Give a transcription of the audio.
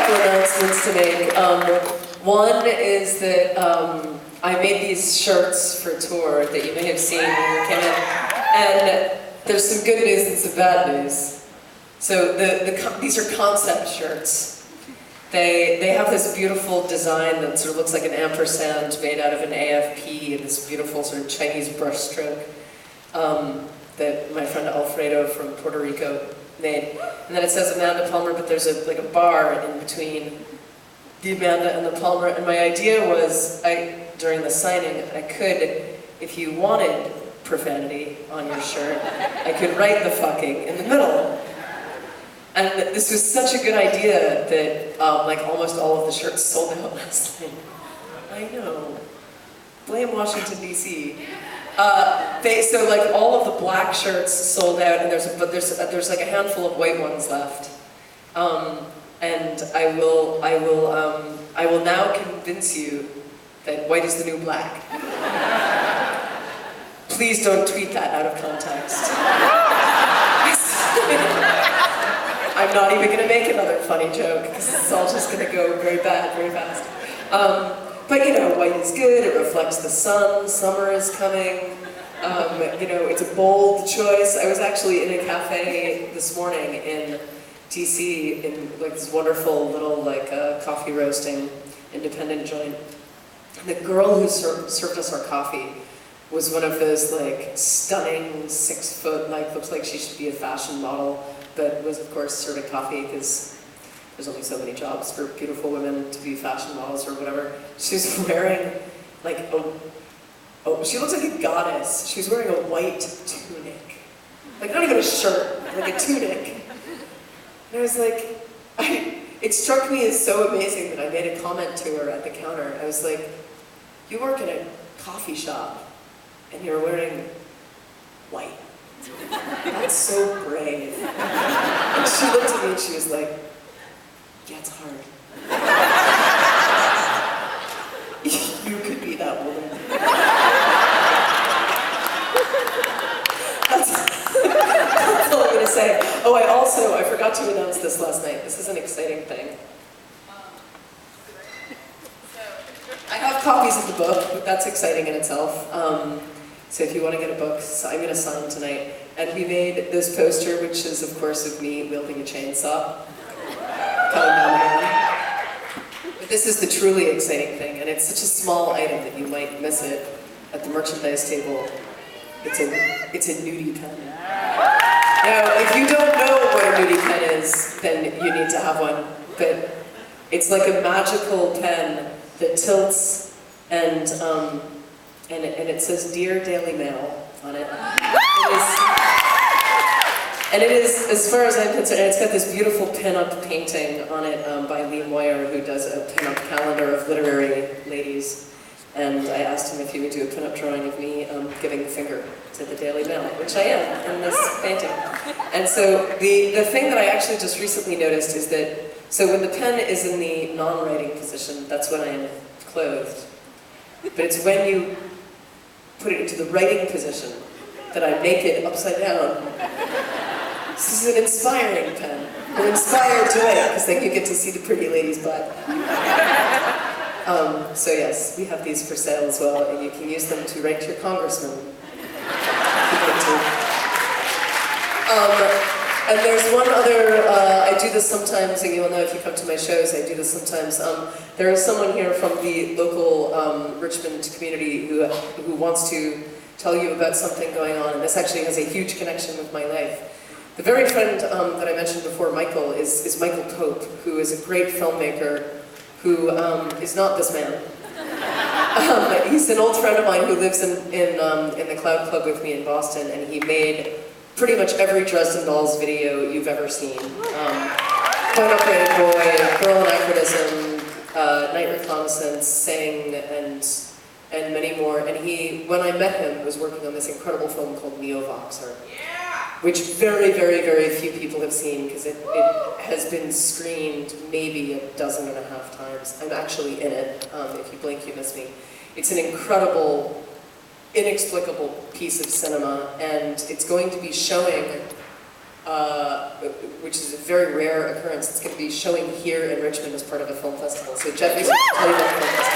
couple announcements to make. One is that I made these shirts for tour that you may have seen when you came in, and there's some good news and some bad news. So these are concept shirts. They have this beautiful design that sort of looks like an ampersand made out of an AFP, and this beautiful sort of Chinese brushstroke that my friend Alfredo from Puerto Rico made. And then it says Amanda Palmer, but there's like a bar in between the Amanda and the Palmer. And my idea was, during the signing, I could, if you wanted profanity on your shirt, I could write the fucking in the middle. And this was such a good idea that like almost all of the shirts sold out last night. I know. Blame Washington, D.C. So like all of the black shirts sold out, and there's like a handful of white ones left. And I will now convince you that white is the new black. Please don't tweet that out of context. I'm not even going to make another funny joke, because it's all just going to go very bad, very fast. But you know, white is good, it reflects the sun, summer is coming. You know, it's a bold choice. I was actually in a cafe this morning in DC, in like this wonderful little like coffee roasting independent joint. And the girl who served us our coffee was one of those like stunning 6 foot, like looks like she should be a fashion model, but was of course serving coffee because there's only so many jobs for beautiful women to be fashion models or whatever. She was wearing like she looks like a goddess. She was wearing a white tunic. Like not even a shirt, like a tunic. And I was like, it struck me as so amazing that I made a comment to her at the counter. I was like, you work in a coffee shop and you're wearing white. That's so brave. And she looked at me and she was like, yeah, it's hard. You could be that woman. That's all I'm going to say. Oh, I forgot to announce this last night. This is an exciting thing. I have copies of the book, but that's exciting in itself. So if you want to get a book, I'm going to sign tonight. And we made this poster, which is, of course, of me wielding a chainsaw. Coming down the hand. But this is the truly exciting thing, and it's such a small item that you might miss it at the merchandise table. It's a Nudie pen. Now, if you don't know what a Nudie pen is, then you need to have one. But it's like a magical pen that tilts, and it says "Dear Daily Mail" on it. And it is, as far as I'm concerned, it's got this beautiful pin-up painting on it by Lee Moyer, who does a pin-up calendar of literary ladies. And I asked him if he would do a pin-up drawing of me giving the finger to the Daily Mail, which I am in this painting. And so the thing that I actually just recently noticed is that, so when the pen is in the non-writing position, that's when I am clothed. But it's when you put it into the writing position that I'm naked upside down. This is an inspiring pen. We're inspired to write, because then you get to see the pretty lady's butt. So yes, we have these for sale as well, and you can use them to write to your congressman. And there's one other, I do this sometimes, and you'll know if you come to my shows, I do this sometimes. There is someone here from the local Richmond community who wants to tell you about something going on, and this actually has a huge connection with my life. The very friend that I mentioned before, Michael, is Michael Pope, who is a great filmmaker who is not this man. He's an old friend of mine who lives in the Cloud Club with me in Boston, and he made pretty much every Dresden Dolls video you've ever seen. Going Up Rated Boy, Girl Anachronism, Night Reconnaissance, Sing, and many more. And he, when I met him, was working on this incredible film called Neo-Voxer, which very, very, very few people have seen, because it has been screened maybe 12.5 times. I'm actually in it. If you blink, you miss me. It's an incredible, inexplicable piece of cinema, and it's going to be showing which is a very rare occurrence. It's going to be showing here in Richmond as part of a film festival. So Jeff, tell you about the film festival.